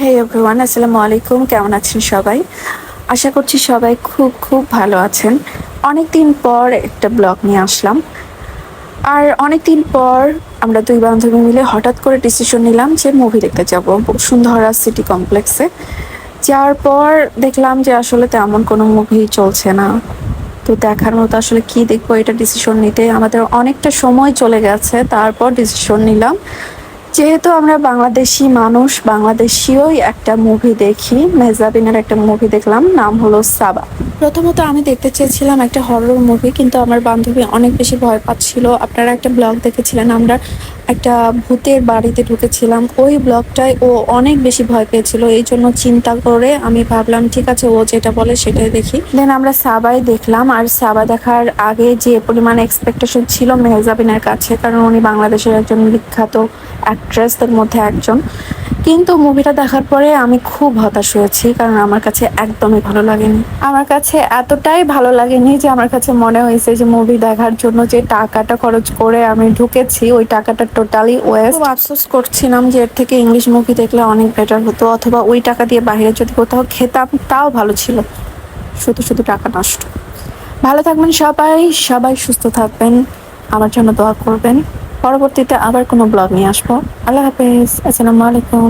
হে everyone, আসসালামু আলাইকুম। কেমন আছেন সবাই? আশা করছি সবাই খুব খুব ভালো আছেন। অনেক দিন পর একটা ব্লগ নিয়ে আসলাম। আর অনেক দিন পর আমরা দুই বান্ধবী মিলে হঠাৎ করে ডিসিশন নিলাম যে মুভি দেখতে যাব বসুন্ধরা সিটি কমপ্লেক্সে। যাওয়ার পর দেখলাম যে আসলে তেমন কোনো মুভি চলছে না। তো দেখার মতো আসলে কি দেখবো, এটা ডিসিশন নিতে আমাদের অনেকটা সময় চলে গেছে। তারপর ডিসিশন নিলাম, যেহেতু আমরা বাংলাদেশি মানুষ, বাংলাদেশীয়ই একটা মুভি দেখি। মেহজাবিনের একটা মুভি দেখলাম, নাম হলো সাবা। প্রথমত আমি দেখতে চেয়েছিলাম একটা হরর মুভি, কিন্তু আমার বান্ধবী অনেক বেশি ভয় পাচ্ছিল। আপনারা একটা ব্লগ দেখেছিলেন, আমরা একটা ভূতের বাড়িতে ঢুকেছিলাম, ওই ব্লগটায় ও অনেক বেশি ভয় পেয়েছিল। এই জন্য চিন্তা করে আমি ভাবলাম ঠিক আছে, ও যেটা বলে সেটাই দেখি। দেন আমরা সাবাই দেখলাম। আর সাবা দেখার আগে যে পরিমাণ এক্সপেকটেশন ছিল মেহজাবিনের কাছে, কারণ উনি বাংলাদেশের একজন বিখ্যাত অ্যাক্ট্রেসদের মধ্যে একজন, কিন্তু মুভিটা দেখার পরে আমি খুব হতাশ হয়েছি, কারণ আমার কাছে একদমই ভালো লাগেনি। আমার কাছে এতটাই ভালো লাগেনি যে আমার কাছে মনে হয়েছে যে মুভি দেখার জন্য যে টাকাটা খরচ করে আমি ঢুকেছি, ওই টাকাটা টোটালি ওয়েস্ট। খুব আফসোস করছিলাম যে এর থেকে ইংলিশ মুভি দেখলে অনেক বেটার হতো, অথবা ওই টাকা দিয়ে বাইরে যদি কোথাও খেতাম তাও ভালো ছিল। শুধু শুধু টাকা নষ্ট। ভালো থাকবেন সবাই, সবাই সুস্থ থাকবেন, আমার জন্য দোয়া করবেন। পরবর্তীতে আবার কোনো ব্লগ নিয়ে আসবো। আল্লাহ হাফেজ, আসসালামু আলাইকুম।